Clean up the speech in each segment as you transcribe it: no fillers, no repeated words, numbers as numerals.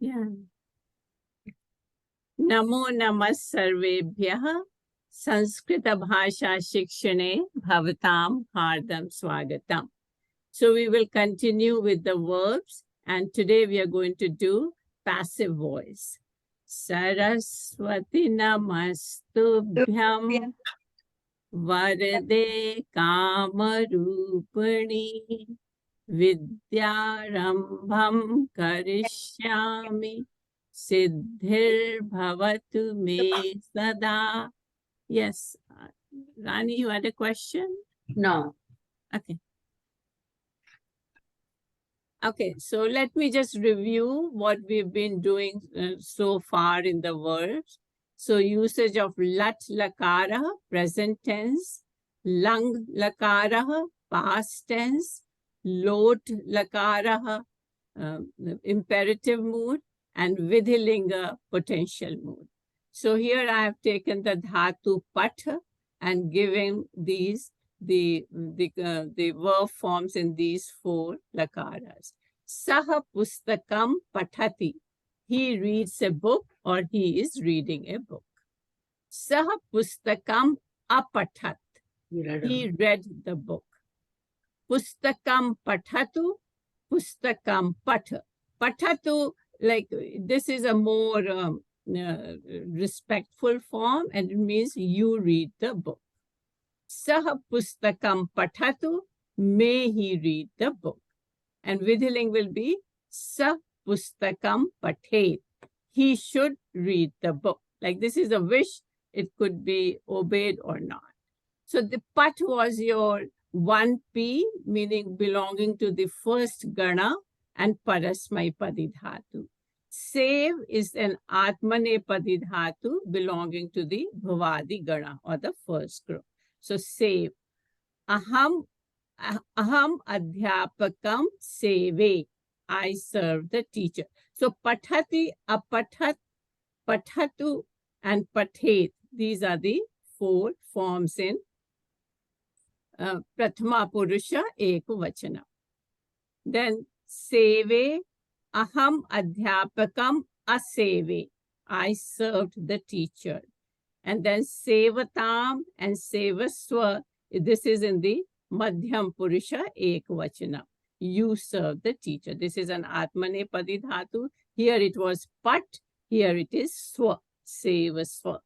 Yeah. Namo namas sarvebhyah Sanskrit Bhasha Shikshane Bhavatam Hardam Swagatam. So we will continue with the verbs, and today we are going to do passive voice. Saraswati Namastubhyam Varade Kamarupani Vidyarambham Karishyami Siddhir Bhavatu Me Sada. Yes, Rani, you had a question? No. Okay. Okay, so let me just review what we've been doing so far in the verbs. So usage of lat lakara, present tense, lung lakara, past tense, lot lakara, imperative mood, and vidhilinga, potential mood. So here I have taken the dhatu patha and given these the verb forms in these four lakaras. Saha pustakam pathati. He reads a book or he is reading a book. Saha pustakam apathat. He read the book. Pustakam pathatu. Pustakam patha. Pathatu, like this is a more respectful form, and it means you read the book. Saha pustakam pathatu, may he read the book. And vidhiling will be sa pustakam pathet. He should read the book. Like this is a wish, it could be obeyed or not. So the pat was your 1P, meaning belonging to the first gana, and parasmai padidhatu. Save is an atmane padidhatu belonging to the bhavadi gana or the first group. So save. Aham adhyapakam seve. I serve the teacher. So pathati, apathat, pathatu, and pathet. These are the four forms in Prathama Purusha Ekvachana. Then seve, aham adhyapakam aseve. I served the teacher. And then sevatam and sevaswa. This is in the Madhyam Purusha Ekvachana. You serve the teacher. This is an Atmane Padidhatu. Here it was pat. Here it is swa. Sevaswa.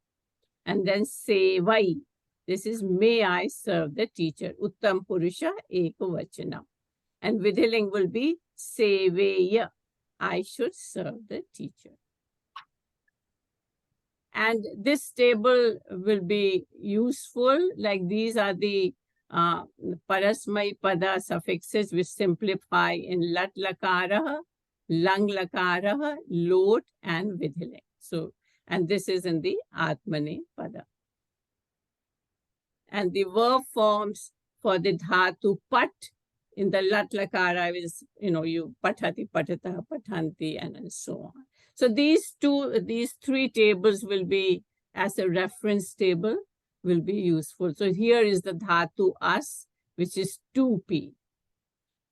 And then sevai. This is may I serve the teacher. Uttam Purusha Ekvachana. And vidhiling will be seveya. I should serve the teacher. And this table will be useful. Like these are the parasmai pada suffixes which simplify in lat lakara, lang lakara, lot, and vidhiling. So, and this is in the atmane pada. And the verb forms for the dhatu pat in the lat lakara is, you pathati, patata, pathanti, and so on. So these three tables will be as a reference table, will be useful. So here is the dhatu as, which is 2P,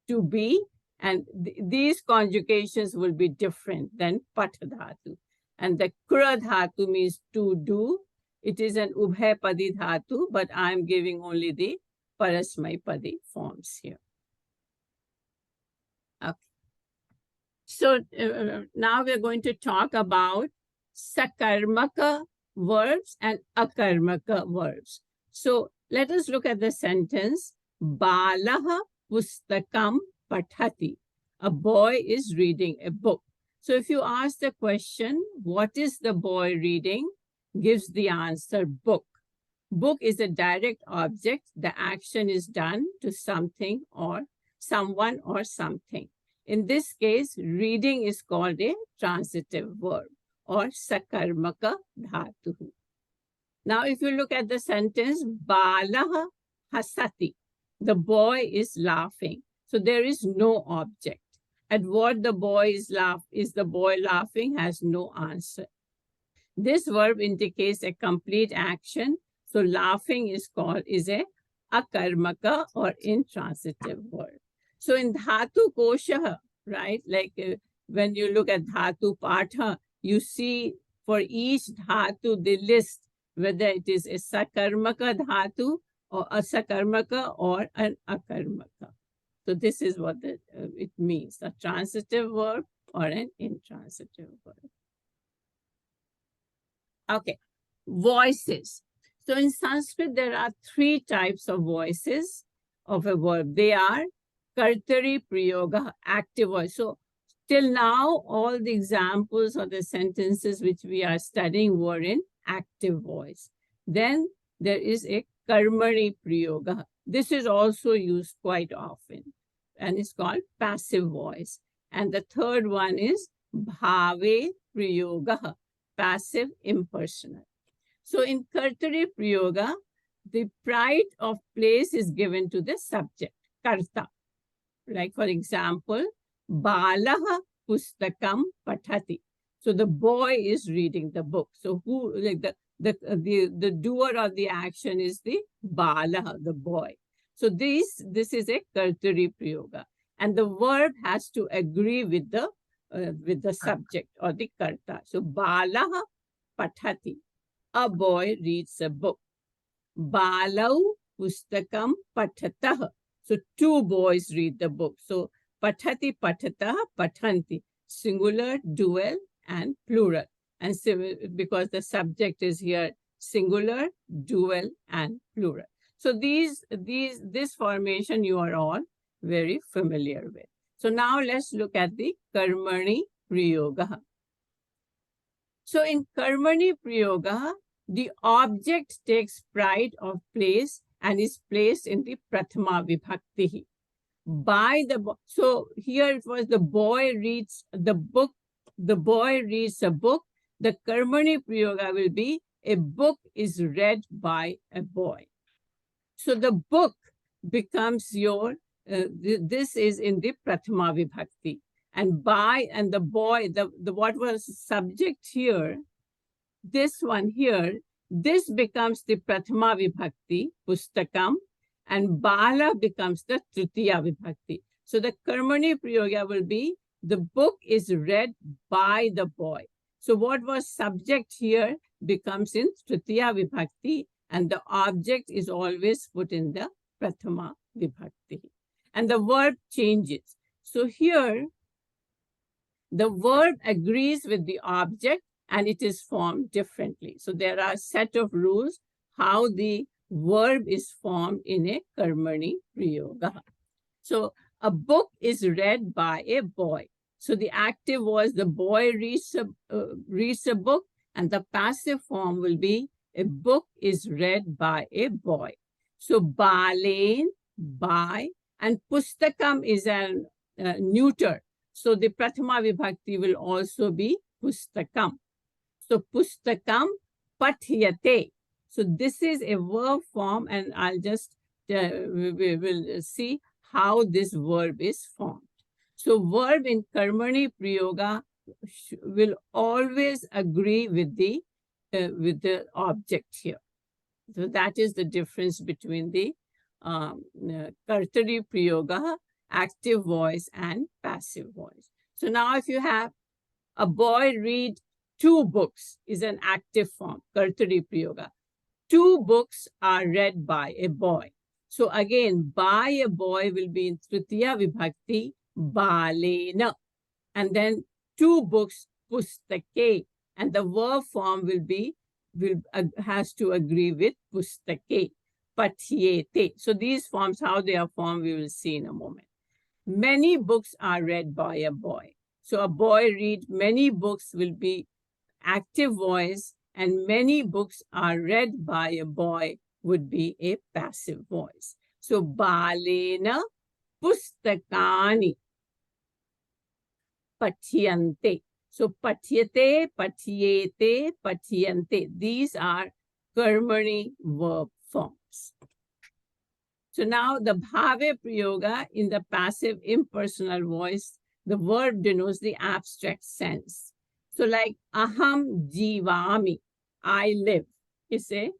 to be, and these conjugations will be different than pat dhatu. And the kra dhatu means to do. It is an ubhay padi dhatu, but I'm giving only the parasmai padi forms here. Okay. So now we're going to talk about sakarmaka verbs and akarmaka verbs. So let us look at the sentence. Balaha pustakam pathati. A boy is reading a book. So if you ask the question, what is the boy reading? Gives the answer book. Book is a direct object. The action is done to something or someone or something. In this case, reading is called a transitive verb or sakarmaka dhatu. Now, if you look at the sentence, Balaha hasati, the boy is laughing. So there is no object. At what the boy is the boy laughing has no answer. This verb indicates a complete action. So laughing is a akarmaka or intransitive verb. So in dhatu kosha, right, like when you look at dhatu patha, you see for each dhatu, they list whether it is a sakarmaka dhatu or a sakarmaka or an akarmaka. So this is what it means, a transitive verb or an intransitive verb. Okay, voices. So in Sanskrit, there are 3 types of voices of a verb. They are kartari prayoga, active voice. So till now, all the examples or the sentences which we are studying were in active voice. Then there is a karmani prayoga. This is also used quite often, and it's called passive voice. And the third one is bhave prayoga, passive impersonal. So in kartari prayoga, the pride of place is given to the subject, karta. Like for example, balaha pustakam pathati. So the boy is reading the book. So who, like the doer of the action is the balaha, the boy. So this is a kartari prayoga, and the verb has to agree with the subject or the karta. So balaha pathati, a boy reads a book. Balau pustakam pathatah. So 2 boys read the book. So pathati, pathatah, pathanti, singular, dual, and plural. And because the subject is here singular, dual, and plural. So this formation you are all very familiar with. So now let's look at the karmani prayoga. So in karmani prayoga, the object takes pride of place and is placed in the prathama vibhakti. So here it was the boy reads the book. The boy reads a book. The karmani prayoga will be a book is read by a boy. So the book becomes your, this is in the prathama vibhakti. And the boy, what was subject here, this one here, this becomes the prathama vibhakti, pustakam, and bala becomes the tritiya vibhakti. So the karmani prayoga will be the book is read by the boy. So what was subject here becomes in tritiya vibhakti, and the object is always put in the prathama vibhakti. And the verb changes. So here, the verb agrees with the object and it is formed differently. So there are a set of rules how the verb is formed in a karmani prayoga. So a book is read by a boy. So the active was the boy reads a book, and the passive form will be a book is read by a boy. So balen, by, and pustakam is a neuter. So the prathama vibhakti will also be pustakam. So pustakam pathyate. So this is a verb form, and I'll just, we will see how this verb is formed. So verb in karmani prayoga will always agree with the object here. So that is the difference between the kartari prayoga, active voice, and passive voice. So now if you have a boy read 2 books is an active form, kartari prayoga. 2 books are read by a boy. So again, by a boy will be in tritiya vibhakti, balena. And then 2 books, pustake. And the verb form has to agree with pustake, pathyete. So these forms, how they are formed, we will see in a moment. Many books are read by a boy. So a boy read many books will be active voice, and many books are read by a boy would be a passive voice. So balena pustakani pathyante. So pathyate, pathyete, pathyante. These are karmani verb forms. So now the bhave prayoga in the passive impersonal voice, the verb denotes the abstract sense. So like aham jivami, I live, is a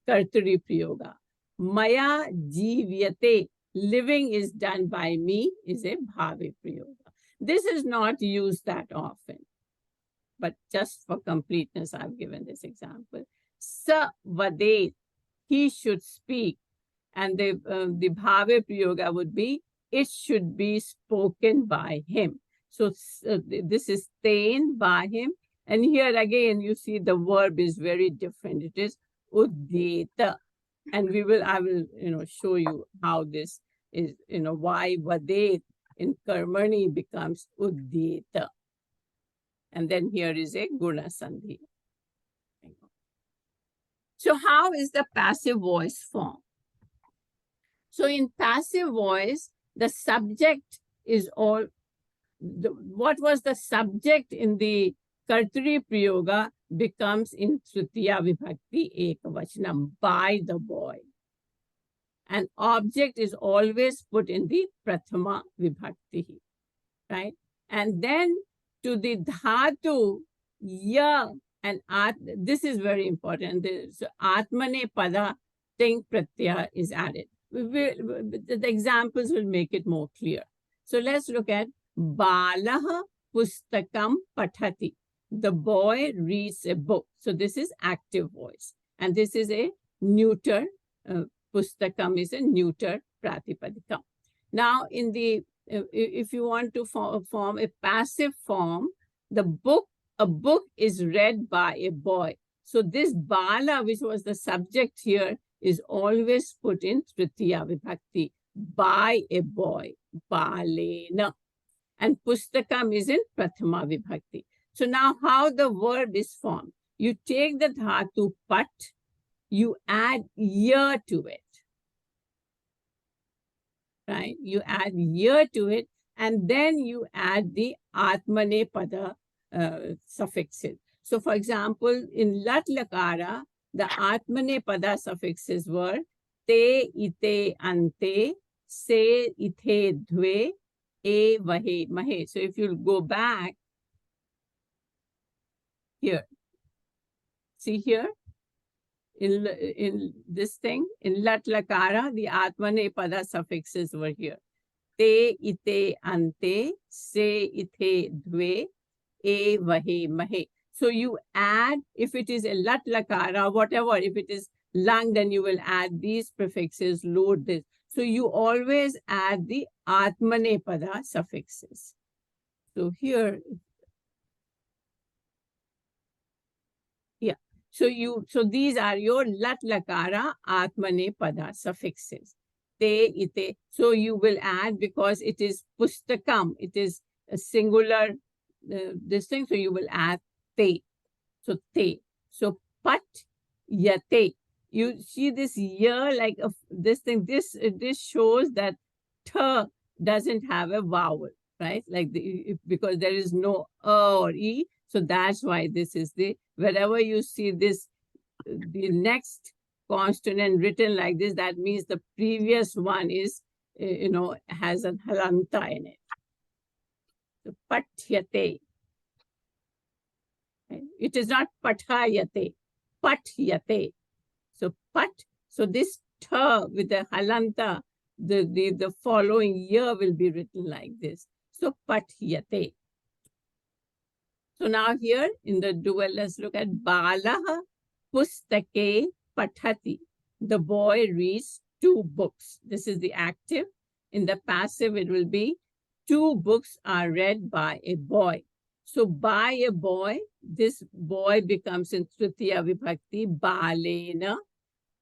kartari prayoga. Maya jivyate, living is done by me, is a bhave prayoga. This is not used that often, but just for completeness, I've given this example. Sa vadet, he should speak. And the bhave prayoga would be, it should be spoken by him. So this is ten, by him. And here again, you see the verb is very different. It is uddeta. And I will, show you how this is, why vadet in karmani becomes uddeta. And then here is a guna sandhi. So how is the passive voice formed? So in passive voice, the subject is all, what was the subject in the kartri prayoga becomes in tritiya vibhakti ekavachanam, by the boy. And object is always put in the prathama vibhakti, right? And then to the dhatu, ya and at, this is very important. So atmane pada ting pratyaya is added. The examples will make it more clear. So let's look at Balah Pustakam Pathati. The boy reads a book. So this is active voice. And this is a neuter. Pustakam is a neuter Pratipadikam. Now, in the if you want to form a passive form, a book is read by a boy. So this Bala, which was the subject here, is always put in Tritiya Vibhakti, by a boy, Balena. And Pustakam is in Prathama Vibhakti. So now how the verb is formed? You take the dhatu pat, you add ya to it, right? You add ya to it, and then you add the atmane pada suffixes. So for example, in lat lakara, the atmane pada suffixes were te, ite, ante, se, ithe, dve, e, vahe, mahe. So if you'll go back here, see here, in this thing, in lat lakara, the atmane pada suffixes were here. Te, ite, ante, se, ithe, dve, e, vahe, mahe. So you add, if it is a lat lakara, whatever, if it is lang, then you will add these prefixes, load this. So you always add the atmane pada suffixes. So here, yeah. So these are your lat lakara atmane pada suffixes. Te, ite. So you will add, because it is pustakam, it is a singular this thing, so you will add te. So te. So pat, yate. You see this ya, like this thing, this shows that ta doesn't have a vowel, right? Like because there is no a or e. So that's why this is wherever you see this, the next consonant written like this, that means the previous one is, has an halanta in it. So patyate. It is not pathayate, patyate. So pat. So this ta with the halanta, the following year will be written like this. So patyate. So now here in the dual, let's look at Balah Pustake Pathati. The boy reads 2 books. This is the active. In the passive, it will be 2 books are read by a boy. So by a boy, this boy becomes in Tritiya Vibhakti, Balena,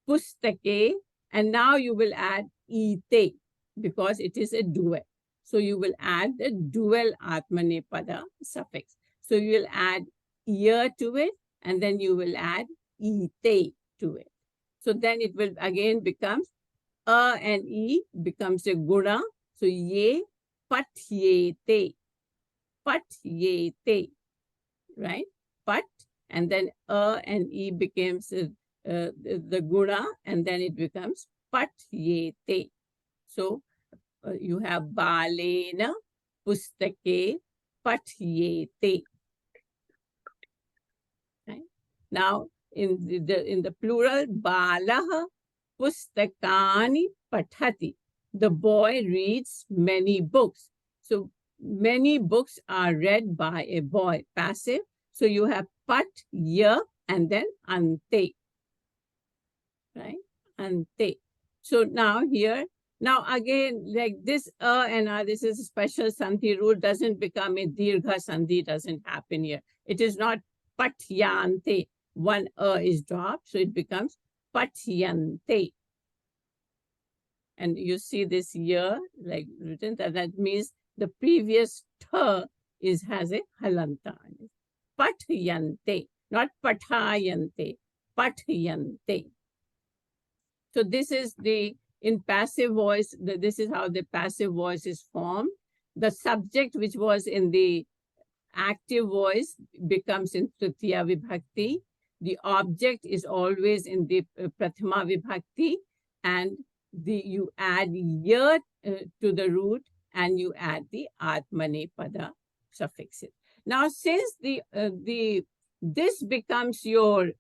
Pustake, and now you will add ite, because it is a dual. So you will add the dual atmane pada suffix. So you will add ya to it, and then you will add ite to it. So then it will again becomes a and e becomes a guna. So ye patyete, patyete, right? Pat, and then a and e becomes the guna, and then it becomes patyete. So you have balena pustake patyete. Right? Now in the plural, balah pustakani pathati. The boy reads many books. So many books are read by a boy, passive. So you have pat, ya, and then ante, right? Ante. So now here, now again, like this and this is a special sandhi rule, doesn't become a dirgha sandhi, doesn't happen here. It is not patyante. One is dropped, so it becomes patyante. And you see this here, like written, that means the previous th has a halanta. Patyante, not pathayante, patyante. So this is in passive voice, this is how the passive voice is formed. The subject which was in the active voice becomes in Tritiya Vibhakti. The object is always in the Prathama Vibhakti, and you add ya to the root and you add the Atmanepada suffixes. Now, since this becomes your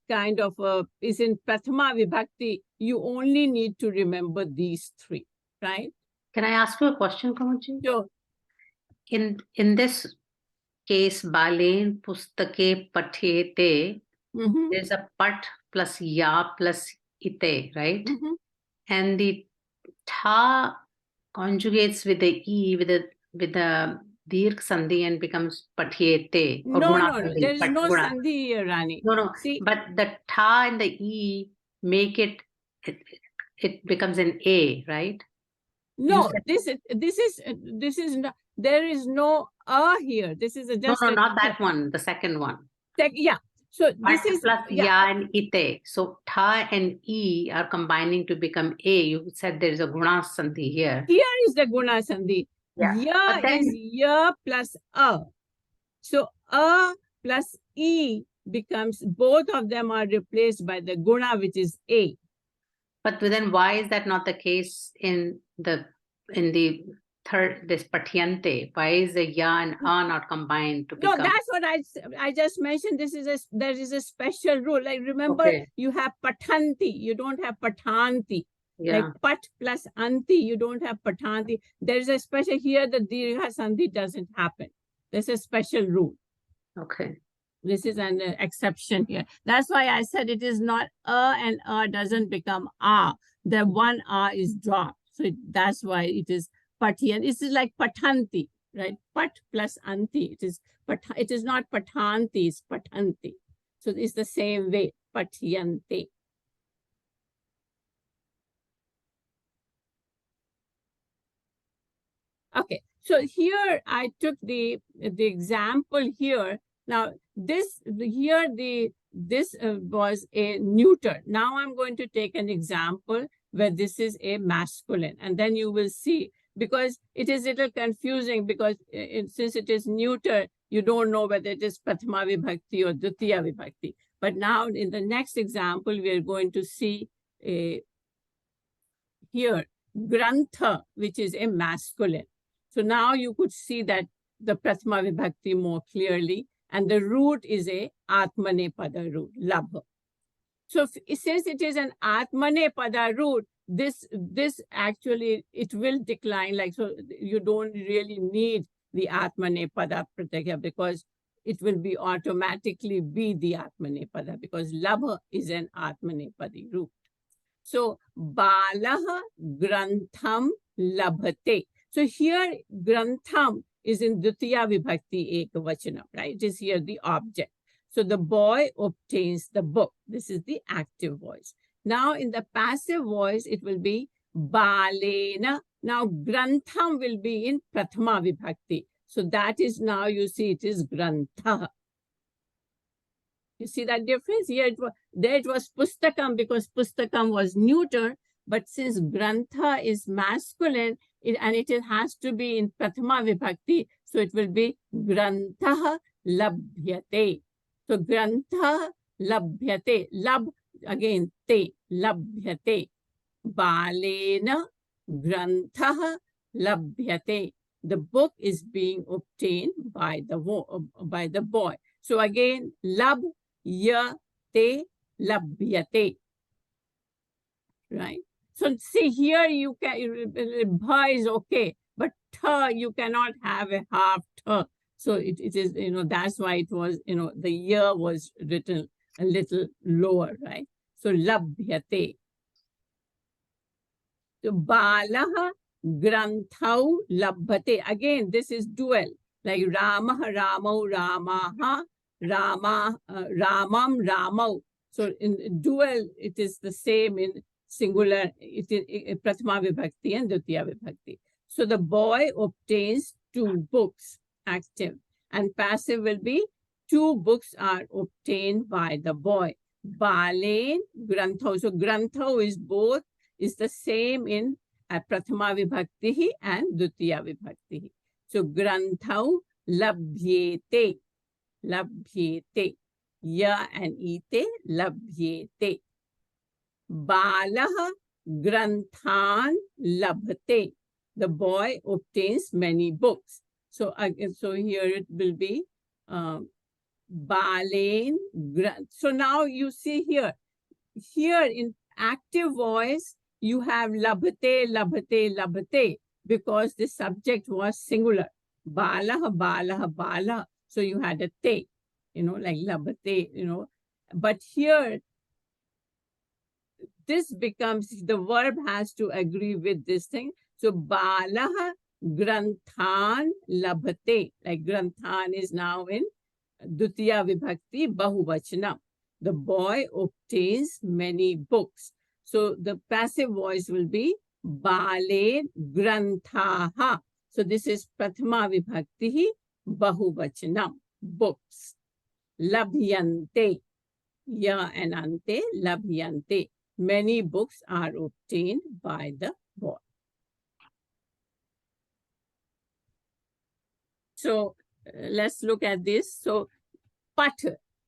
kind of is in Prathama Vibhakti, you only need to remember these three, right? Can I ask you a question, Kamaji? Sure. In this case, Balen Pustake Pathete, there's a pat plus ya plus ite, right? And the tha conjugates with the e with the dirgh sandhi and becomes pathete. No, there is no sandhi here, Rani. No. See, but the tha and the e make it becomes an a, right? No, this is not, there is no here. This is just no, not that one. The second one. Yeah. So this is plus ya and ite. So tha and e are combining to become a. You said there is a guna sandhi here. Here is the guna sandhi. Ya is ya plus a. So a plus e becomes, both of them are replaced by the guna, which is a. But then why is that not the case in the third, this patyante? Why is the ya and a not combined to become? No, that's what I just mentioned. There is a special rule. Like remember, you have patanti, you don't have patanti. Yeah. Like pat plus anti, you don't have patanti. There is a special here, the dirgha sandhi doesn't happen. There's a special rule. Okay. This is an exception here. That's why I said it is not and doesn't become a. The one is dropped. So that's why it is pati. And this is like patanti, right? Pat plus anti. It is not patanti, it's patanti. So it's the same way, patyanti. Okay, so here I took the example here. Now this was a neuter. Now I'm going to take an example where this is a masculine, and then you will see, because it is a little confusing, because since it is neuter, you don't know whether it is Prathama Vibhakti or Dvitiya Vibhakti. But now in the next example, we are going to see here Grantha, which is a masculine. So now you could see that the Prathama Vibhakti more clearly, and the root is a Atmanepada root, Labha. So since it is an Atmanepada root, this actually, it will decline, like, so you don't really need the Atmanepada pratyaya, because it will be automatically be the Atmanepada, because Labha is an Atmanepadi root. So Balaha Grantham Labhate. So here Grantham is in Dvitiya Vibhakti Ekavachanam, right? It is here the object. So the boy obtains the book. This is the active voice. Now in the passive voice, it will be Balena. Now Grantham will be in Prathama Vibhakti. So that is, now you see it is Grantha. You see that difference? Here it was Pustakam, because Pustakam was neuter, but since Grantha is masculine, and it has to be in Prathama Vibhakti, so it will be Grantha Labhyate. So Grantha Labhyate. Lab, again, te, Labhyate. Balena Grantha Labhyate. The book is being obtained by the boy. So again, Labhyate, Labhyate. Right? So see here, you can, bha is okay, But tha, you cannot have a half tha. So it is, that's why it was, the year was written a little lower, right? So labhyate. So balaha granthau labhate. Again, this is dual. Like Ramah, Ramau, Ramaha, Ramam, Ramau. So in dual, it is the same in singular, it is Prathama Vibhakti and Dutiya Vibhakti. So the boy obtains 2 books, active. And passive will be 2 books are obtained by the boy. Balen, Granthau. So Granthau is both, is the same in Prathama Vibhakti and Dutiya Vibhakti. So Granthau labhyete. Labhyete. Ya and ite labhyete. Balah granthan labhate. The boy obtains many books. So here it will be balen. So now you see here in active voice, you have labhate, labhate, labhate, because the subject was singular. Balah, balah, balah. So you had a te, like labhate, But here, this becomes, the verb has to agree with this thing. So balah granthan labhate. Like granthan is now in Dutiya Vibhakti Bahuvachanam. The boy obtains many books. So the passive voice will be Bale Granthaha. So this is Prathama Vibhakti Bahuvachanam. Books. Labhyante. Ya and ante labhyante. Many books are obtained by the boy. So let's look at this. So Pat.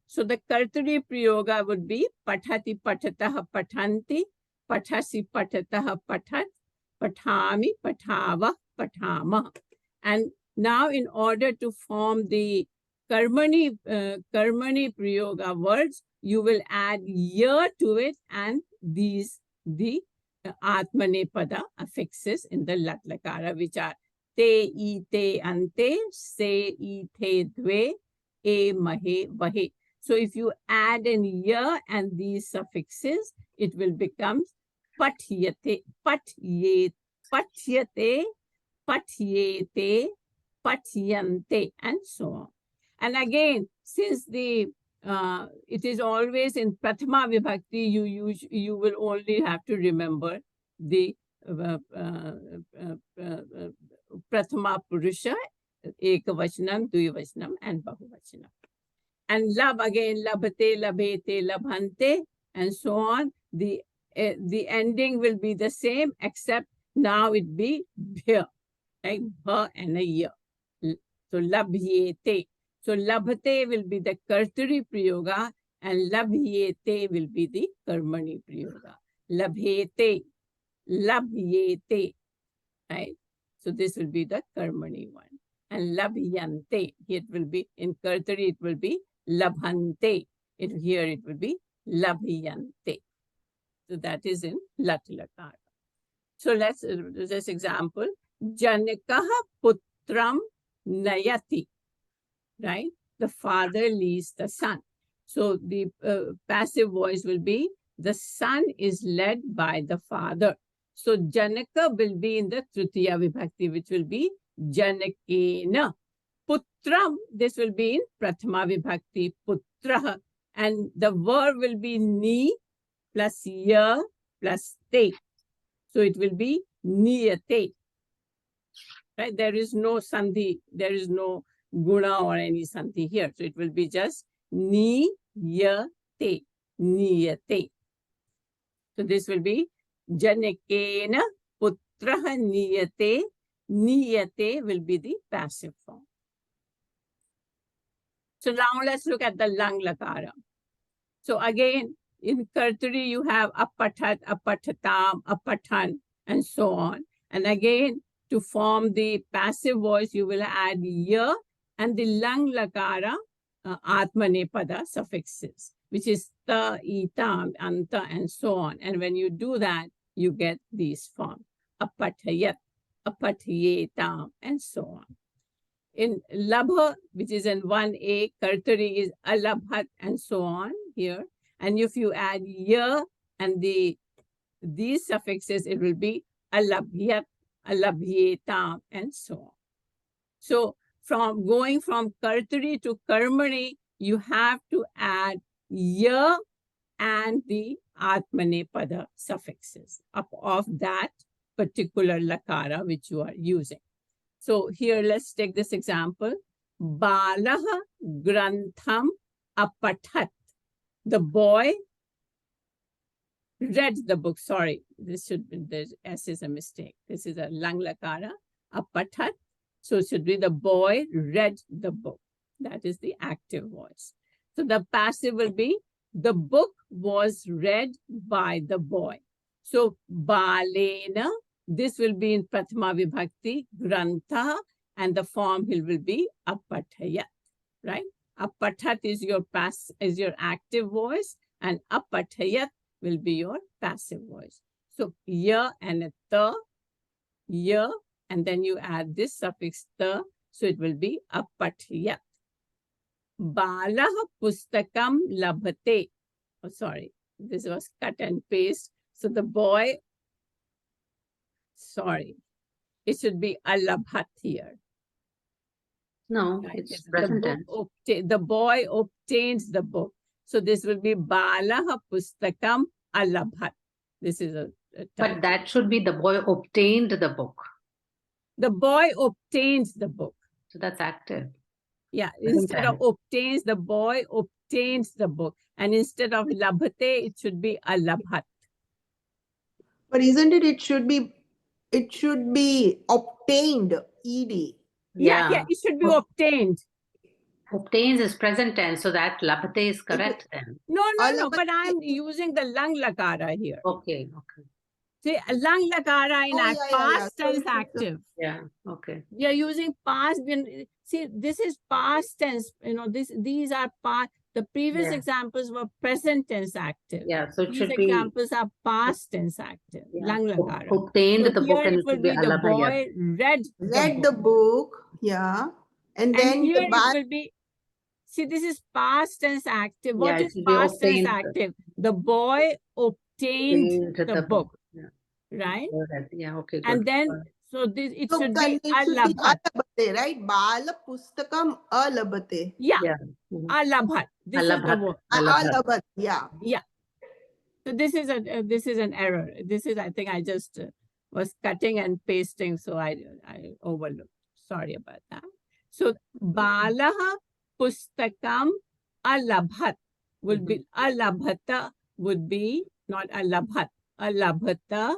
So the Kartari Prayoga would be Pathati Pathatah Pathanti, Pathasi Pathatah Pathat, Pathami Pathava Pathama. And now in order to form the Karmani Prayoga words, you will add ya to it and the Atmanepada affixes in the Lat Lakara, which are te, I, te, ante, se, I, te, dve, e, mahe, vahe. So if you add an ya and these suffixes, it will become pathyate, patyate, patyate, patyete, patyante, and so on. And again, since it is always in Prathama Vibhakti, you will only have to remember the Prathama Purusha, Ekavachanam, Dvivachanam, and Bahuvachanam. And lab again, labhate, labhete, labhante, and so on. The ending will be the same, except now it be bhya, like bha and a ya. So labhyete. So labhate will be the Kartari Prayoga, and labhyete will be the Karmani Prayoga. Labhyete, labhyete, right? So this will be the Karmani one. And labhyante, it will be, in Kartari it will be labhante. Here it will be labhyante. So that is in Lat Lakara. So let's, this example, Janakaha putram nayati, right? The father leads the son. So the passive voice will be, the son is led by the father. So Janaka will be in the Tritiya Vibhakti, which will be Janakena. Putram, this will be in Prathama Vibhakti, Putraha. And the verb will be ni plus ya plus te. So it will be niyate. Right? There is no sandhi, there is no guna or any sandhi here. So it will be just niyate, niyate. So this will be Janakena putraha niyate. Niyate will be the passive form. So now let's look at the lang lakara. So again, in Kartari, you have apathat, apathatam, apathan, and so on. And again, to form the passive voice, you will add ya and the lang lakara atmanepada suffixes, which is ta, ita, anta, and so on. And when you do that, you get these forms. Apathayat, apatyetam, and so on. In labha, which is in 1a, kartari is alabhat, and so on here. And if you add ya and these suffixes, it will be alabhyat, alabhyetam, and so on. So from going from kartari to karmani, you have to add ya and the atmanepada suffixes of that particular lakara which you are using. So here, let's take this example. Balaha grantham apathat. The boy read the book. Sorry, this should be, the S is a mistake. This is a lang lakara, apathat. So it should be the boy read the book. That is the active voice. So the passive will be the book was read by the boy. So balena, this will be in Prathama Vibhakti, Grantha, and the form will be apatayat, right? Apathat is your active voice, and apatayat will be your passive voice. So ya and a ta, ya, and then you add this suffix ta, so it will be apatayat. Balah pustakam labhate. Oh, sorry, this was cut and paste. So the boy, sorry, it should be alabhat here. No, it's present tense. The boy obtains the book. So this will be Balaha Pustakam Alabhat. This is a But that should be the boy obtained the book. The boy obtains the book. So that's active. Yeah, instead of obtains, the boy obtains the book. And instead of labhate, it should be alabhat. But isn't it, it should be obtained, ed. Yeah, it should be obtained. Obtains is present tense, so that labhate is correct then. No, but I'm using the lang lakara here. Okay. See, lang lakara in past tense active. Yeah, okay. You're using past. See, this is past tense. These are past. The previous examples were present tense active. Yeah, so it These should examples are past tense active. Yeah. Lang lakara. Obtained So the book, here and it will be the boy read the book, yeah. And then here it will be, see, this is past tense active. What is past tense active? The boy obtained the book. Yeah. Right? Yeah, okay, good. And then, so this it should be alabhat, alabhat, right? Bala pustakam alabhate. Yeah. Alabhat. This is the word. Alabhat, yeah. Yeah. So this is an error. This is, I think I just was cutting and pasting, so I overlooked. Sorry about that. So Balaha pustakam alabhat would be alabhata would be not alabhat. Alabhata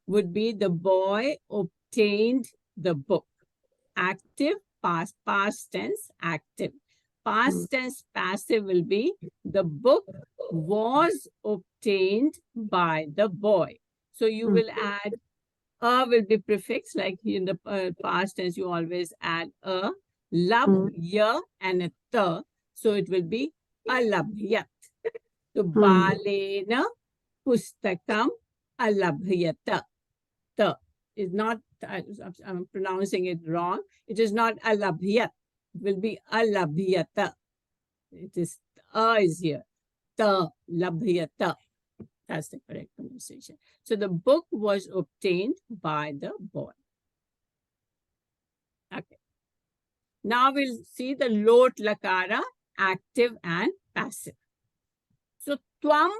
would be the boy obtained the book. Active, past tense, active. Past tense passive will be the book was obtained by the boy. So you will add a will be prefix, like in the past tense you always add a, lab, ya, and a ta. So it will be alabhyat. So balena pustakam alabhyata. Ta is not, I'm pronouncing it wrong. It is not alabhyat. It will be alabhyata. It is is here. Ta labhyata. That's the correct pronunciation. So the book was obtained by the boy. Okay. Now we'll see the lot lakara, active and passive. So tvam,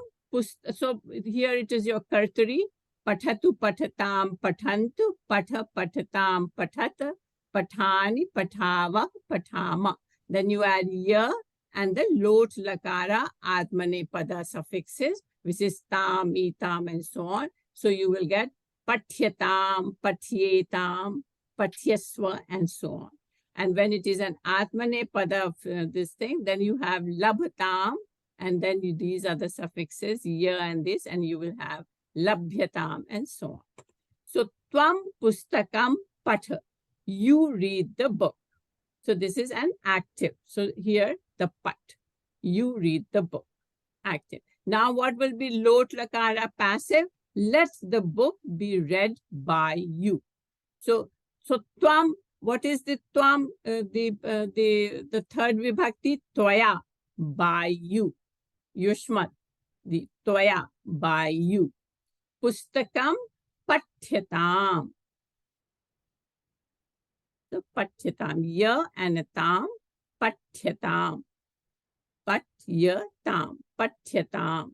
so here it is your kartari. Pathatu pathatam pathantu, patha pathatam pathata, pathani pathava pathama. Then you add ya and the lot lakara atmanepada suffixes, which is tam, itam, and so on. So you will get pathyatam, pathyetam, pathyasva, and so on. And when it is an atmanepada of this thing, then you have labhatam, and then these are the suffixes, ya and this, and you will have labhyatam, and so on. So tvam pustakam patha, you read the book. So this is an active. So here the pat, you read the book, active. Now what will be lot lakara, passive? Let the book be read by you. So So tvam, what is the tvam? The third vibhakti, tvaya, by you. Yushmat, the tvaya, by you. Pustakam pathyatam. So pathyatam, ya and tam, pathyatam. Pathyatam, pathyatam.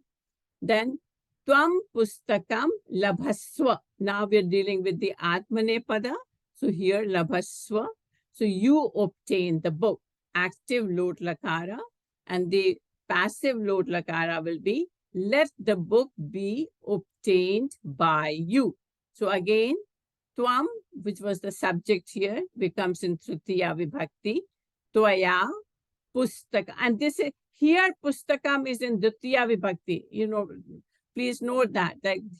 Then tvam pustakam labhasva. Now we're dealing with the atmanepada. So here labhasva. So you obtain the book. Active lot lakara, and the passive lot lakara will be let the book be obtained by you. So again, tvam, which was the subject here, becomes in tritiya vibhakti. Tvaya pustaka, and this is here pustakam is in dutiya vibhakti. Please note that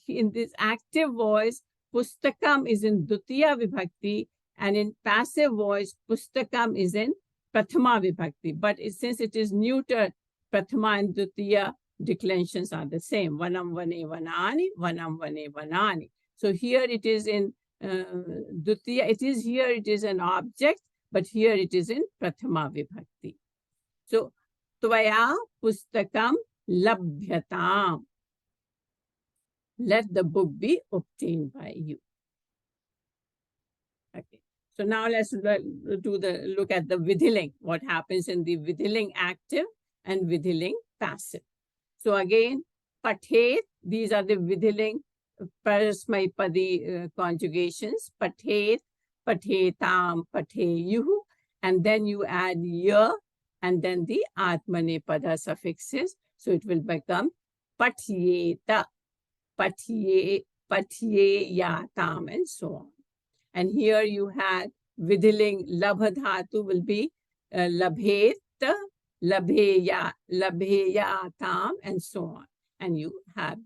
in this active voice, pustakam is in dutiya vibhakti, and in passive voice, pustakam is in prathama vibhakti. But since it is neuter, prathama and dutiya declensions are the same. Vanam vane vanani, vanam vane vanani. So here it is in dutiya. It is an object, but here it is in prathama vibhakti. So tvaya pustakam labhyatam. Let the book be obtained by you. Okay. So now let's look at the vidhiling. What happens in the vidhiling active and vidhiling passive. So again, pathet, these are the vidhiling parasmaipadi conjugations. Pathet, pathetam, patheyuhu, and then you add ya, and then the atmanepada suffixes. So it will become pathyeta, patyeyatam, and so on. And here you had vidhiling labhadhatu will be labhet, labheyatam, and so on. And you have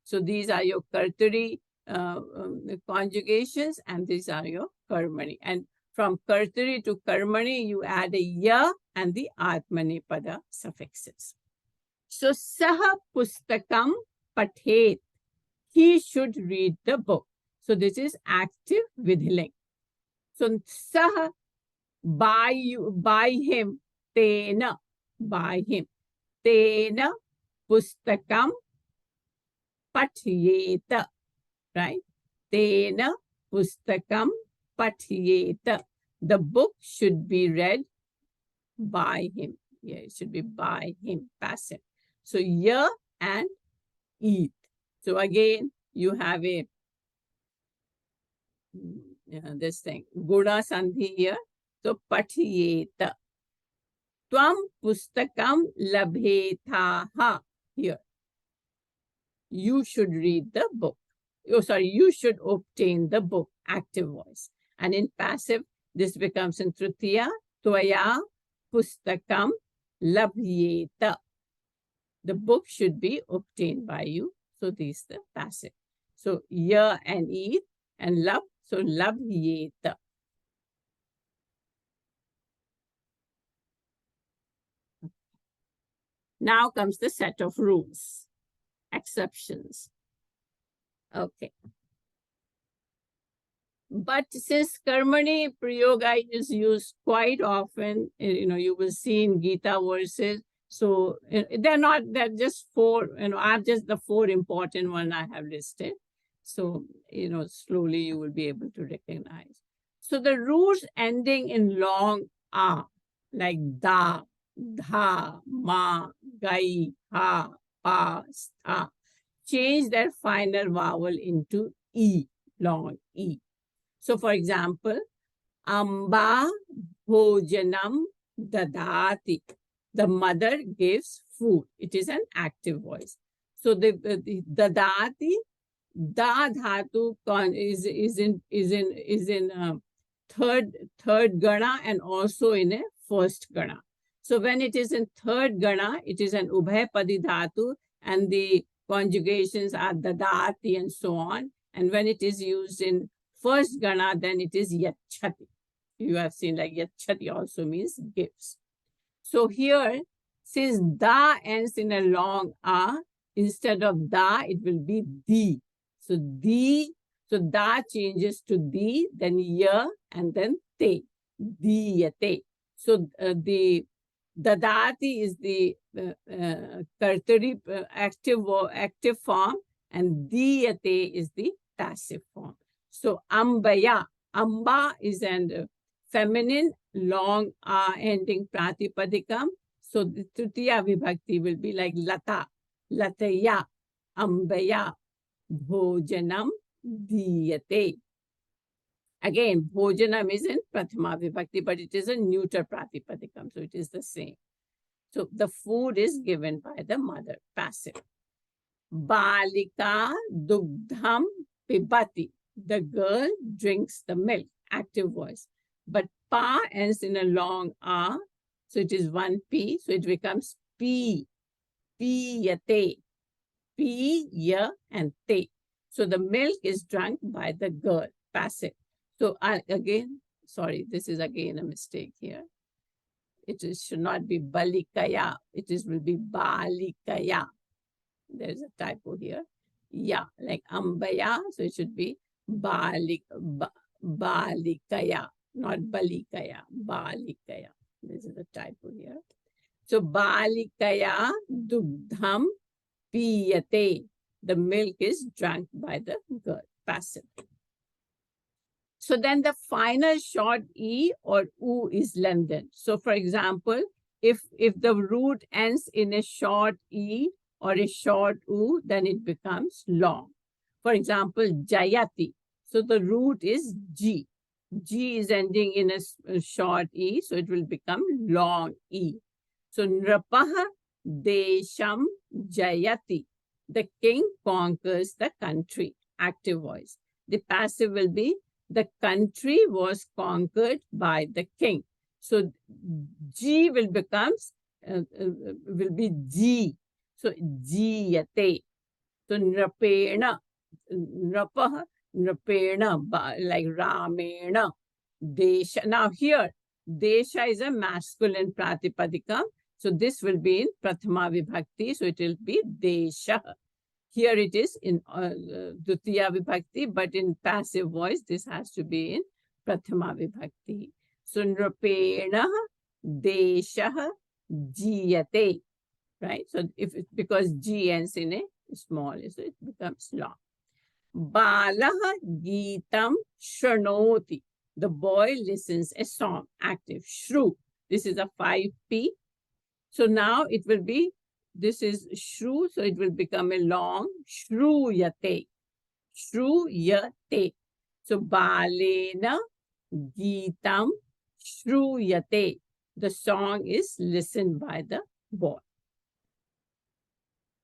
so these are your kartari conjugations, and these are your karmani. And from kartari to karmani, you add a ya and the atmanepada suffixes. So saha pustakam pathet. He should read the book. So this is active vidhiling. So saha, by him, tena, by him. Tena pustakam pathyeta, right? Tena pustakam pathyeta. The book should be read by him. Yeah, it should be by him, passive. So ya and eat. So again, you have this thing, Guna Sandhi here. So pathyeta. Tvam pustakam labhethaha here. You should read the book. Oh, sorry, you should obtain the book, active voice. And in passive, this becomes in tritiya, tvaya pustakam labhyeta. The book should be obtained by you. So this is the passive. So ya and eat and lab, so labhyeta. Now comes the set of rules, exceptions. Okay. But since karmani prayoga is used quite often, you will see in Gita verses. So they're just four, I'm just the four important one I have listed. So, slowly you will be able to recognize. So the rules ending in long a, like da, dha, ma, gai, ha, pa, sta, change their final vowel into e, long e. So for example, amba bhojanam dadati. The mother gives food. It is an active voice. So the dadati, da dhatu is in third gana and also in a first gana. So when it is in third gana, it is an ubhayapadi dhatu, and the conjugations are dadati and so on. And when it is used in first gana, then it is yachati. You have seen like yachati also means gives. So here, since da ends in a long a, instead of da, it will be di. So di So da changes to di, then ya, and then te. Diyate. So the dadati is the kartari active form, and diyate is the passive form. So ambaya, amba is an feminine long ending pratipadikam. So the tritiya vibhakti will be like lata, lataya, ambaya, bhojanam diyate. Again, bhojanam is in prathama vibhakti, but it is a neuter pratipadikam, so it is the same. So the food is given by the mother, passive. Balika dugdham pibati. The girl drinks the milk, active voice. But pa ends in a long a, so it is one p, so it becomes p, piyate, p, ya, and te. So the milk is drunk by the girl, passive. So again, sorry, this is again a mistake here. Should not be balikaya. Will be balikaya. There's a typo here. Yeah, like ambaya. So it should be balikaya, not balikaya, balikaya. This is a typo here. So balikaya dugdham piyate. The milk is drunk by the girl, passive. So then the final short e or u is lengthened. So for example, if the root ends in a short e or a short u, then it becomes long. For example, jayati. So the root is g. G is ending in a short e, so it will become long e. So nrapaha desham jayati. The king conquers the country, active voice. The passive will be the country was conquered by the king. So G will becomes will be G. So Jiyate. So Nrapena, Nrapah, Nrapena, like Ramena, Desha. Now here, Desha is a masculine pratipadika. So this will be in Prathama Vibhakti. So it will be Desha. Here it is in Dutiya Vibhakti, but in passive voice, this has to be in Prathama Vibhakti. So, Nrapena Desha Jiyate, right? So, because G ends in a small, so it becomes long. Balaha Geetam Shranoti. The boy listens a song, active, Shru. This is a 5P. So now it will be, this is shru, so it will become a long shruyate. Shruyate. So balena geetam shruyate. The song is listened by the boy.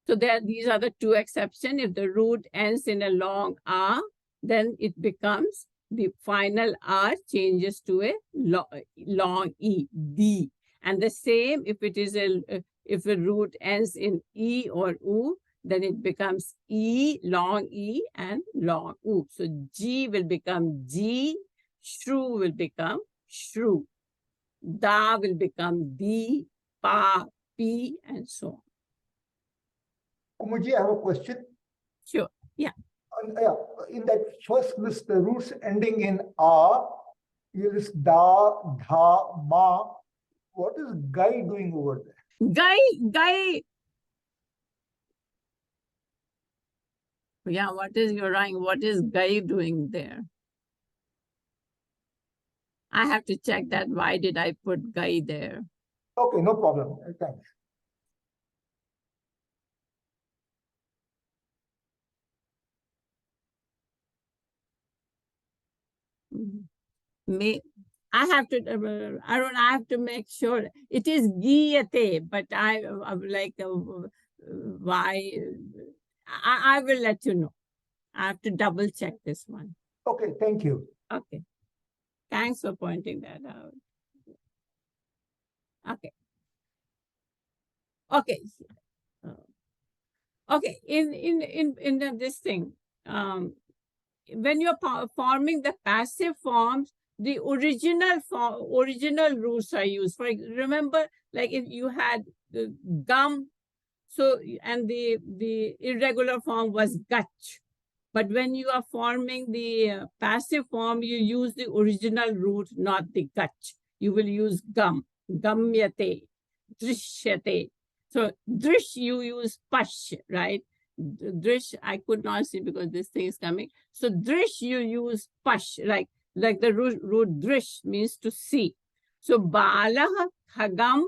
So these are the two exceptions. If the root ends in a long a, then it becomes, the final r changes to a long e, d. And the same if it is if the root ends in e or u, then it becomes e, long e, and long u. So g will become g, shru will become shru, da will become di, pa, pi, and so on. Kumuji, I have a question. Sure, yeah. In that first list, the roots ending in a, you list da, dha, ma. What is Gai doing over there? Gai. Yeah, what is your rhyme? What is Gai doing there? I have to check that. Why did I put Gai there? Okay, no problem. Thanks. I have to, Arun, I have to make sure. It is Giyate, but I'm like, why? I will let you know. I have to double check this one. Okay, thank you. Okay. Thanks for pointing that out. Okay. Okay. Okay. In this thing, when you're forming the passive forms, the original roots are used. For remember, like if you had the gum, so and the irregular form was gach. But when you are forming the passive form, you use the original root, not the gach. You will use gum, gamyate, drishyate. So drish, you use pash, right? Drish, I could not see because this thing is coming. So drish, you use pash, like the root drish means to see. So balah khagam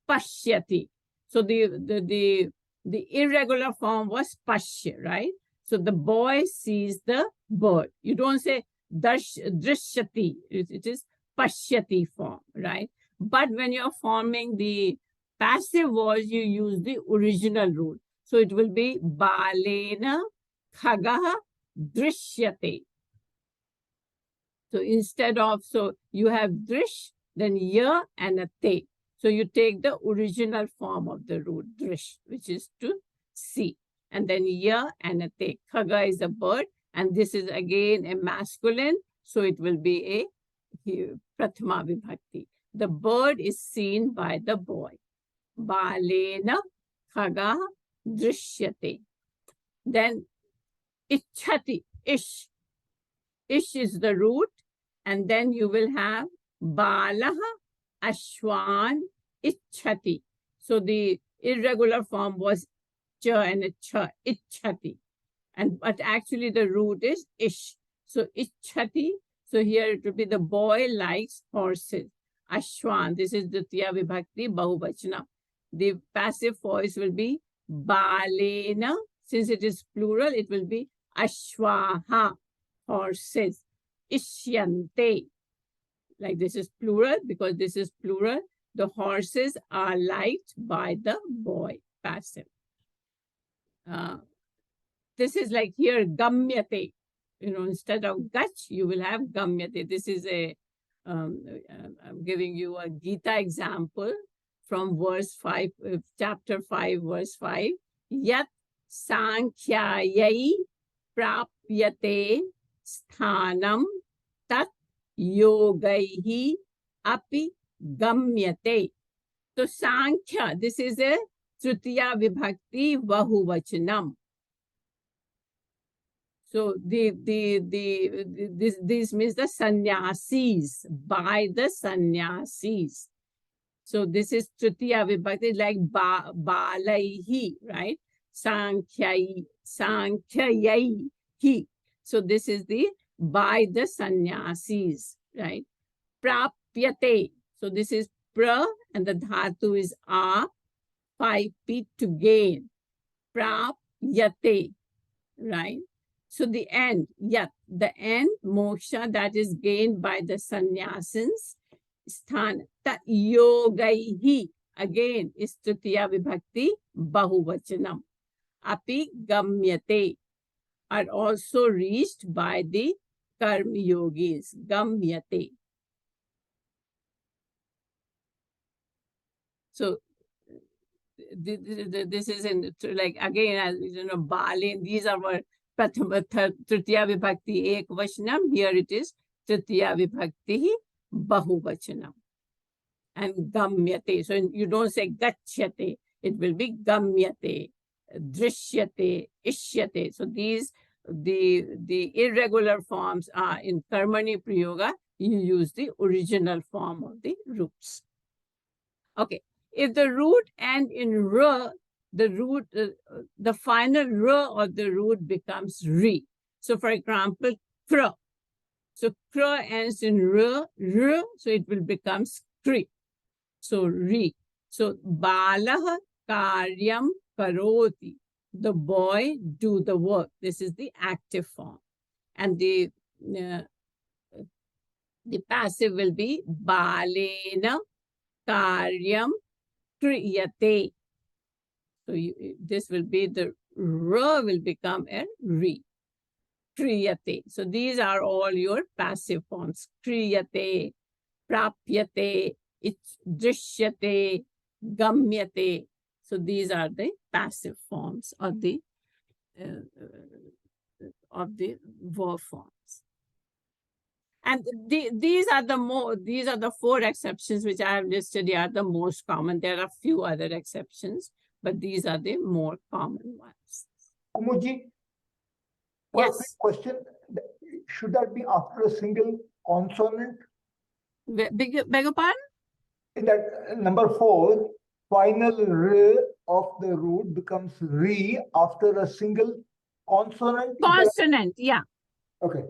pashyati. So the irregular form was pashya, right? So the boy sees the bird. You don't say drishyati. It is pashyati form, right? But when you're forming the passive voice, you use the original root. So it will be balena khagaha drishyate. So instead of, so you have drish, then ya and a te. So you take the original form of the root drish, which is to see. And then ya and a te. Khaga is a bird, and this is again a masculine, so it will be a prathama vibhakti. The bird is seen by the boy. Balena khaga drishyate. Then ichhati, ish. Ish is the root, and then you will have balaha ashwan ichhati. So the irregular form was cha and a cha, ichhati. But actually the root is ish. So ichhati. So here it will be the boy likes horses. Ashwan, this is the Dvitiya Vibhakti Bahuvachana. The passive voice will be balena. Since it is plural, it will be ashwaha, horses. Ishyante. Like this is plural, because this is plural. The horses are liked by the boy, passive. This is like here, gamyate. You know, instead of gach, you will have gamyate. This is I'm giving you a Gita example from verse 5, chapter 5, verse 5. Yat sankhyayai prapyate sthanam tat yogaihi api gamyate. So Sankhya, this is a Tritiya Vibhakti Bahuvachanam. So this means the sannyasis, by the sannyasis. So this is Tritiya Vibhakti, like balaihi, right? Sankhyayi. So this is the by the sannyasis, right? Prapyate. So this is pra, and the dhatu is a, 5p to gain. Prapyate, right? So the end, yat, the end, moksha, that is gained by the sannyasins. Sthan, ta yogaihi, again, is Tritiya Vibhakti Bahuvachanam. Api gamyate, are also reached by the karma yogis. Gamyate. So this is in, like, again, as you know, Bali, these are what Tritiya Vibhakti Ek Vachanam. Here it is Tritiya Vibhakti Bahuvachanam. And Gamyate. So you don't say Gachyate, it will be Gamyate, Drishyate, Ishyate. So these, the irregular forms are in Karmani Prayoga, you use the original form of the roots. Okay. If the root end in ra, the root, the final ra of the root becomes ri. So for example, kra. So kra ends in ra, so it will become skri. So ri. So balah karyam karoti. The boy do the work. This is the active form. And the passive will be balena karyam kriyate. So this will be the ra will become a ri. Kriyate. So these are all your passive forms. Kriyate, prapyate, drishyate, gamyate. So these are the passive forms of the verb forms. And these are the 4 exceptions which I have listed here, are the most common. There are a few other exceptions, but these are the more common ones. Kumuji, One Yes. quick question. Should that be after a single consonant? Beg your pardon? In that number 4, final r of the root becomes re after a single consonant. Consonant, yeah. Okay.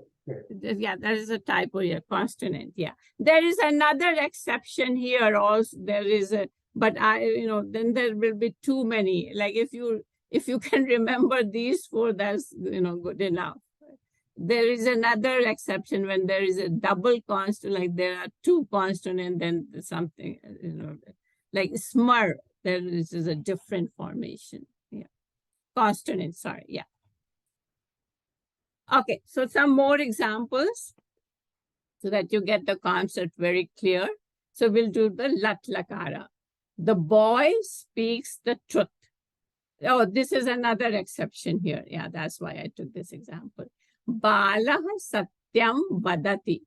Yeah, that is a typo here, consonant, yeah. There is another exception here also. There is a, but then there will be too many. Like if you can remember these 4, that's, good enough. There is another exception when there is a double consonant, like there are 2 consonants, then something, like smur, there is a different formation. Yeah. Consonant, sorry, yeah. Okay, so some more examples so that you get the concept very clear. So we'll do the lat lakara. The boy speaks the truth. Oh, this is another exception here. Yeah, that's why I took this example. Balah satyam vadati.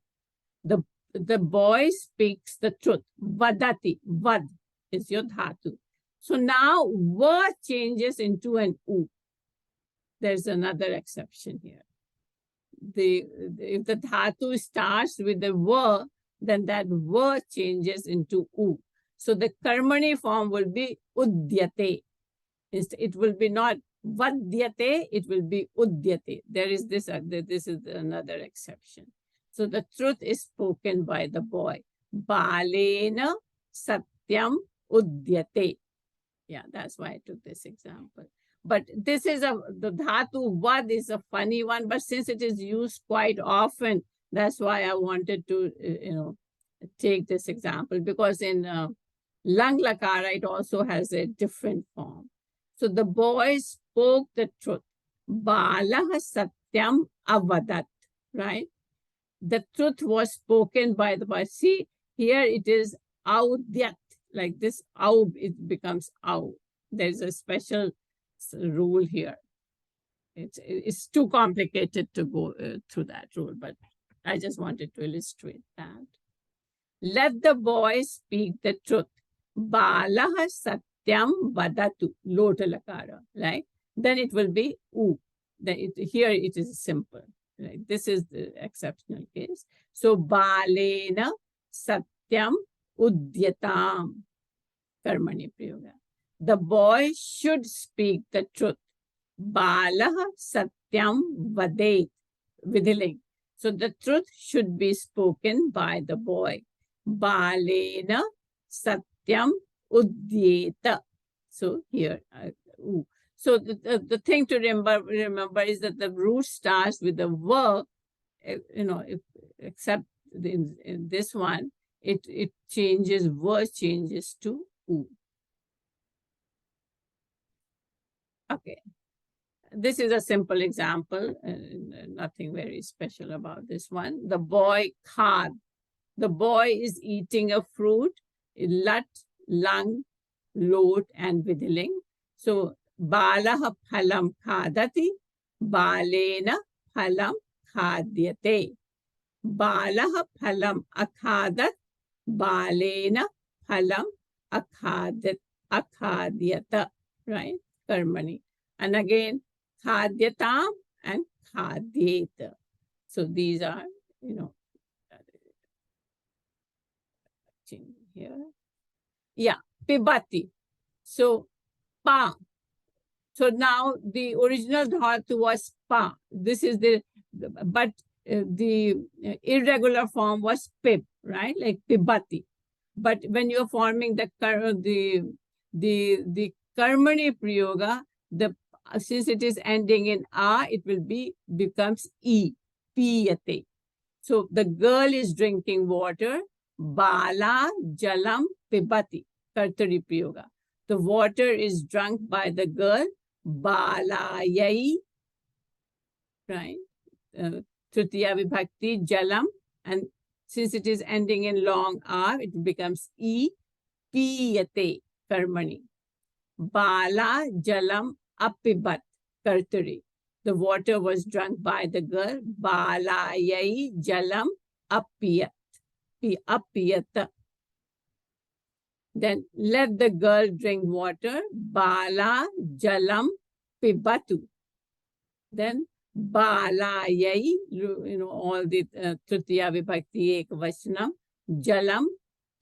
The boy speaks the truth. Vadati. Vad is your dhatu. So now va changes into an u. There's another exception here. If the dhatu starts with the va, then that va changes into u. So the karmani form will be udyate. It will be not vadyate, it will be udyate. There is this is another exception. So the truth is spoken by the boy. Balena satyam udyate. Yeah, that's why I took this example. But this is the dhatu vad is a funny one, but since it is used quite often, that's why I wanted to, take this example, because in lang lakara, it also has a different form. So the boy spoke the truth. Balah satyam avadat, right? The truth was spoken by the boy. See, here it is audyat, like this, au, it becomes au. There's a special rule here. It's too complicated to go through that rule, but I just wanted to illustrate that. Let the boy speak the truth. Balah satyam vadatu, lota lakara, right? Then it will be u. Here it is simple. Right? This is the exceptional case. So balena satyam udyatam, karmani prayoga. The boy should speak the truth. Balah satyam vadet, vidiling. So the truth should be spoken by the boy. Balena satyam udyeta. So here, so the thing to remember is that the root starts with the verb, except in this one, it changes, verb changes to u. Okay. This is a simple example, nothing very special about this one. The boy khad. The boy is eating a fruit, lat, lang, lot, and vidiling. So, balah phalam khadati, balena phalam khadyate. Balah phalam akhadat, balena phalam akhadyata, right? Karmani. And again, khadyatam and khadyeta. So these are, here. Yeah, pibati. So pa. So now the original dhatu was pa. This is but the irregular form was pib, right? Like pibati. But when you're forming the karmani prayoga, since it is ending in a, it will becomes e, piyate. So the girl is drinking water. Bala jalam pibati, kartari prayoga. The water is drunk by the girl. Balayai, right? Tritiya vibhakti jalam, and since it is ending in long r, it becomes e, piyate, karmani. Bala jalam apibat, kartari. The water was drunk by the girl. Balayai jalam apiyat. Apiyata. Then let the girl drink water. Bala jalam pibatu. Then Balayai, all the Tritiya Vibhakti Ekvachanam, Jalam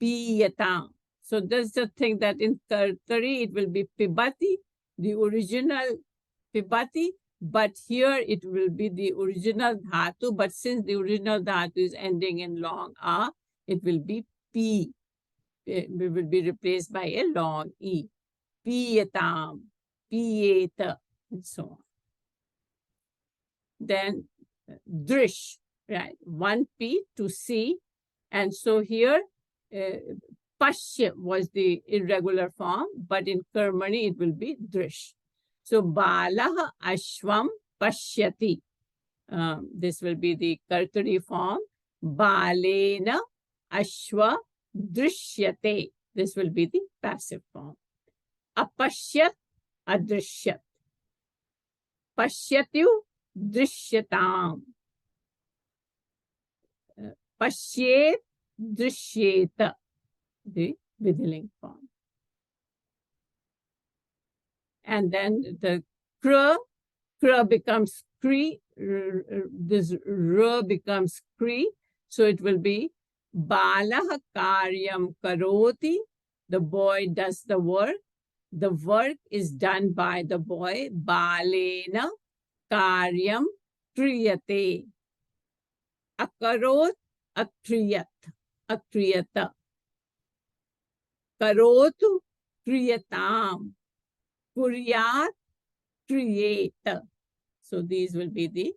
Piyatam. So that's the thing that in Kartari it will be Pibati, the original Pibati, but here it will be the original Dhatu, but since the original Dhatu is ending in long A, it will be P. It will be replaced by a long E. Piyatam, Piyeta, and so on. Then Drish, right? 1P to C. And so here, Pashya was the irregular form, but in Karmani it will be Drish. So Balah Ashwam Pashyati. This will be the Kartari form. Balena Ashwa Drishyate. This will be the passive form. Apashyat Adrishyat. Pashyatyu Drishyatam. Pashyet Drishyeta. The Vidhiling form. And then the Kra becomes Kri, this R becomes Kri, so it will be Balah Karyam Karoti, the boy does the work is done by the boy, Balena Karyam Kriyate, Akarot Akriyat, Akriyata, Karotu Kriyatam, Kuryat Kriyeta. So these will be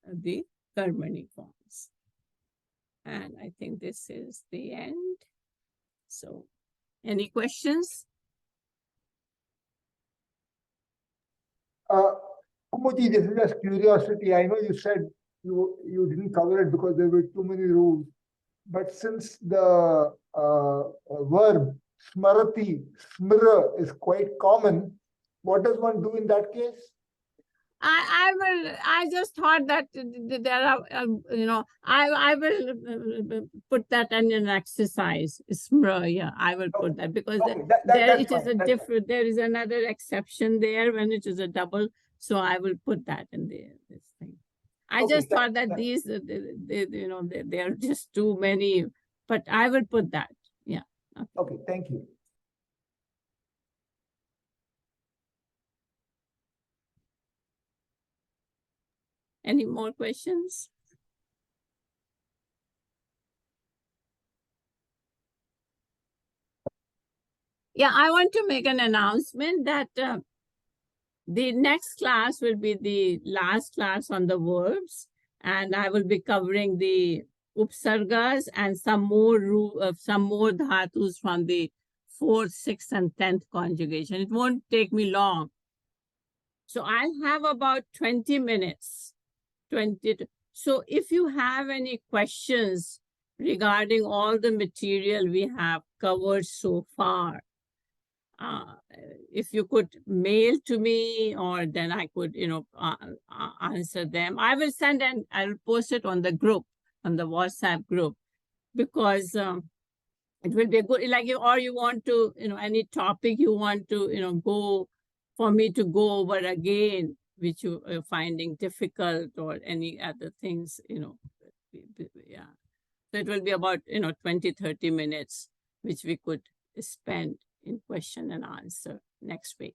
the Karmani forms. And I think this is the end. So any questions? Kumuji, this is just curiosity. I know you said you didn't cover it because there were too many rules. But since the verb smarati, smira is quite common, what does one do in that case? I just thought that there are, I will put that in an exercise. Smra, yeah, I will put that because there is another exception there when it is a double. So I will put that in there. This thing. I just thought that these, they are just too many, but I will put that. Yeah. Okay, thank you. Any more questions? Yeah, I want to make an announcement that the next class will be the last class on the verbs, and I will be covering the upsargas and some more dhatus from the 4th, 6th, and 10th conjugation. It won't take me long. So I'll have about 20 minutes. So if you have any questions regarding all the material we have covered so far, if you could mail to me, or then I could, answer them. I will send and I'll post it on the group, on the WhatsApp group, because it will be good. Like, or you want to, any topic you want to, go for me to go over again, which you are finding difficult, or any other things, yeah. So it will be about, 20, 30 minutes, which we could spend in question and answer next week.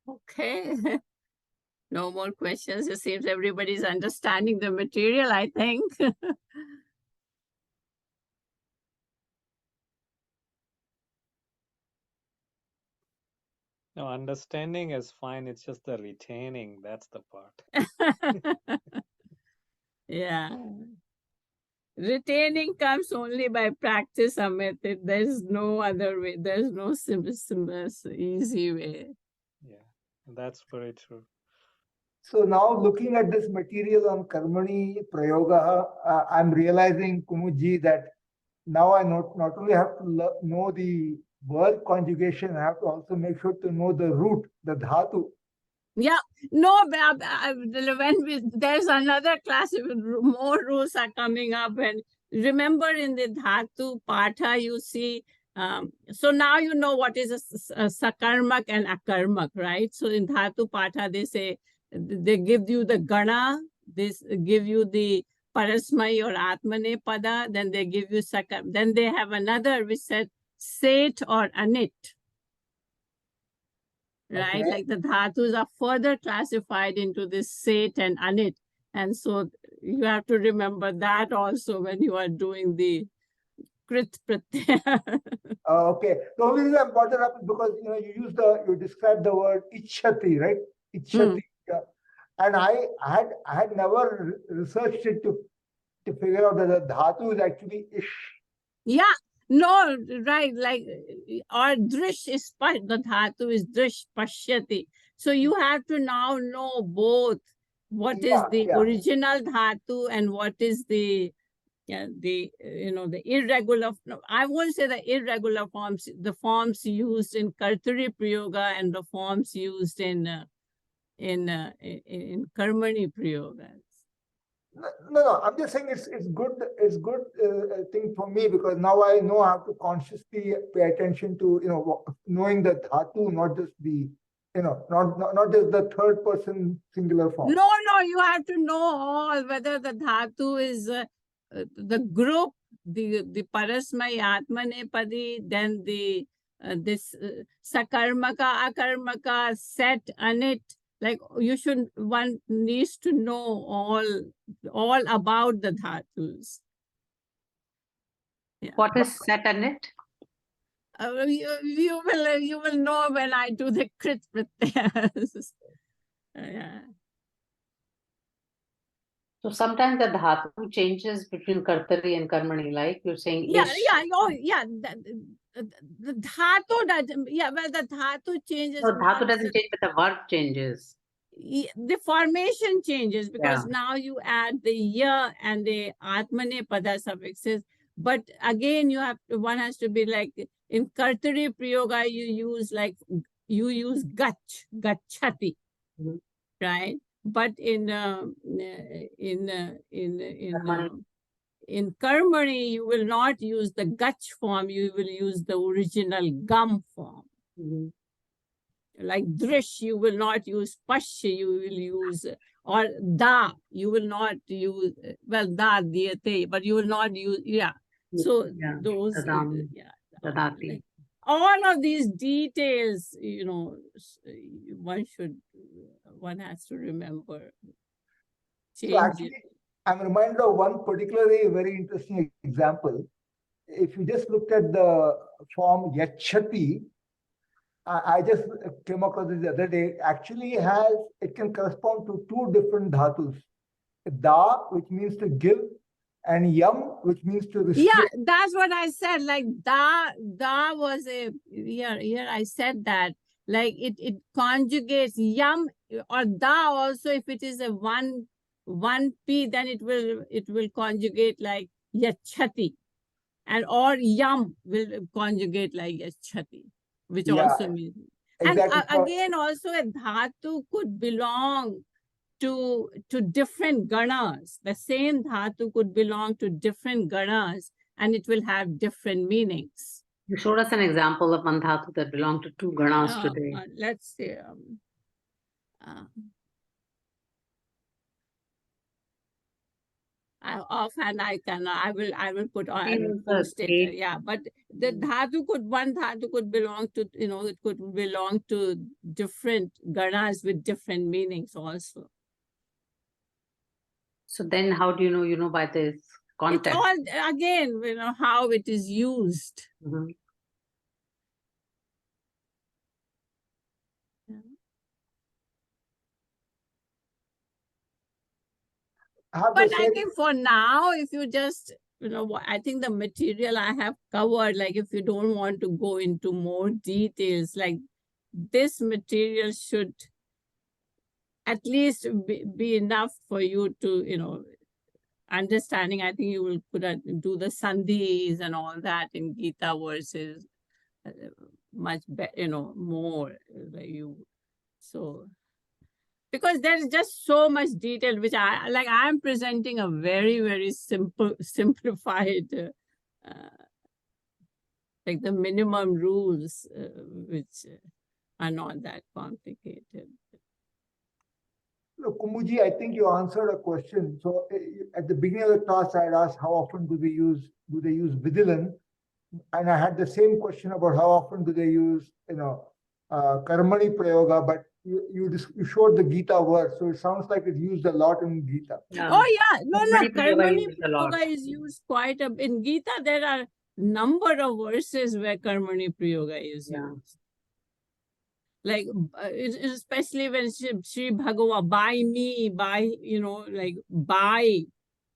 Okay. No more questions. It seems everybody's understanding the material, I think. No, understanding is fine. It's just the retaining. That's the part. Yeah. Retaining comes only by practice, Amit. There's no other way. There's no simple, easy way. Yeah, that's very true. So now looking at this material on Karmani Prayoga, I'm realizing, Kumuji, that now I not only have to know the verb conjugation, I have to also make sure to know the root, the dhatu. Yeah, no, there's another class, more rules are coming up. And remember in the dhatu patha, you see, so now you know what is a sakarmak and akarmak, right? So in dhatu patha, they say, they give you the gana, this give you the parasmai or atmane pada, then they give you sakar, then they have another which said set or anit. Right, Okay. like the dhatus are further classified into this set and anit, and so you have to remember that also when you are doing the krit pratyaya. Okay. The only reason I brought it up is because you described the word ichhati, right? Ichhati. Yeah. And I had never researched it to figure out that the dhatu is actually ish. Yeah, no, right, like, or drish is the dhatu is drish pashyati. So you have to now know both what is the original dhatu and what is the the irregular, no, I won't say the irregular forms, the forms used in Kartari Prayoga and the forms used in Karmani Prayogas. No. I'm just saying it's good. It's good thing for me because now I know how to consciously pay attention to knowing the dhatu, not just the not just the third person singular form. No, you have to know all, whether the dhatu is the group, the parasmai atmanepadi, then the this sakarmaka, akarmaka, set, anit. Like one needs to know all about the dhatus. Yeah. What is set and it? You will know when I do the krit pratyayas. Yeah. So sometimes the dhatu changes between kartari and karmani, like you're saying ish. The dhatu doesn't, well, the dhatu changes. No, dhatu doesn't change, but the verb changes. The formation changes because now you add the ya and the atmane pada suffixes. But again, one has to be like, in Kartari Prayoga, you use gach, gachati, right? But in Karmani, you will not use the gach form, you will use the original gam form. Like drish, you will not use pashya, you will use, or da, you will not use, well, da, diyate, but you will not use, So those, dadati. All of these details, one has to remember. So actually, I'm reminded of one particularly very interesting example. If you just looked at the form yachati, I just came across this the other day. Actually, it can correspond to two different dhatus. Da, which means to give, and yam, which means to receive. Yeah, that's what I said. Like da was here I said that. Like it conjugates yam or da also. If it is a one p, then it will conjugate like yachati, and or yam will conjugate like yachati, which also means. Exactly. And again, also a dhatu could belong to different ganas. The same dhatu could belong to different ganas, and it will have different meanings. You showed us an example of one dhatu that belonged to two ganas today. Let's see. Offhand, I will put on. I will post it. Yeah, but the one dhatu could belong to, it could belong to different ganas with different meanings also. So then how do you know by this context? It's all, again, how it is used. But I think for now, if you just, I think the material I have covered, like if you don't want to go into more details, like this material should at least be enough for you to, understanding. I think you will do the sandhis and all that in Gita verses. much better, more so. Because there's just so much detail, which I'm presenting a very, very simplified, like the minimum rules, which are not that complicated. Look, Kumuji, I think you answered a question. So at the beginning of the class, I had asked how often do they use vigilant? And I had the same question about how often do they use, karmani prayoga, but you showed the Gita verse, so it sounds like it's used a lot in Gita. Oh yeah, no, karmani prayoga prayoga is used quite a bit. In Gita, there are number of verses where karmani prayoga is used. Like especially when Sri Bhagavan, by me, by like by,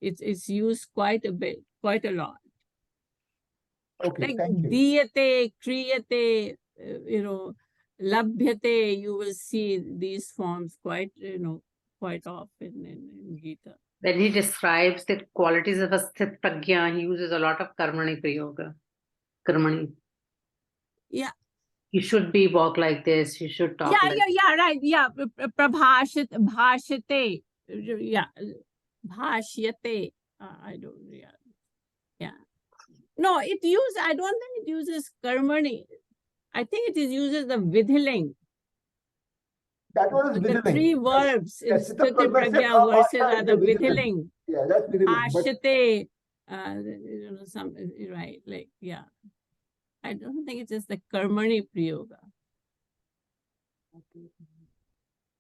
it's used quite a bit, quite a lot. Okay, Like thank you. diyate, kriyate, labhyate, you will see these forms quite often in Gita. When he describes the qualities of a sthit pragya, he uses a lot of karmani prayoga. Karmani. Yeah. You should be walk like this. You should talk like right. Yeah. Bhashate. Yeah. Bhashyate. I don't, yeah. No, I don't think it uses karmani. I think it uses the vidhiling. That one is The vidhiling. three verbs in Yes, Stuti Pragya verses are the vidhiling. Yeah, that's vidhiling. Ashate, right, like, yeah. I don't think it's just the karmani prayoga.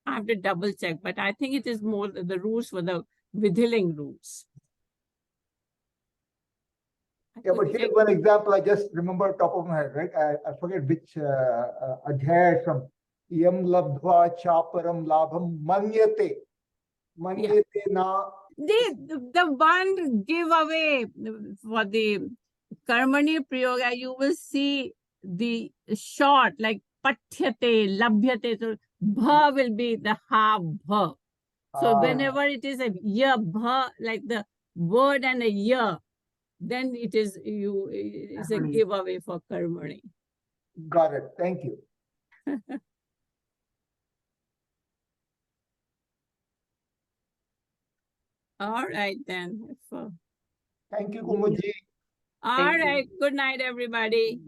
I have to double check, but I think it is more the rules for the vidhiling rules. Yeah, but here's one example I just remember top of my head, right? I forget which adhyaya from yam labdhva chaparam labham manyate. Manyate na. The one giveaway for the karmani prayoga, you will see the short, like pathyate, labhyate, so bha will be the half bha. So whenever it is a ya bha, like the word and a ya, then it is it's a giveaway for karmani. Got it. Thank you. All right then. Thank you, Kumuji. All right. Good night, everybody.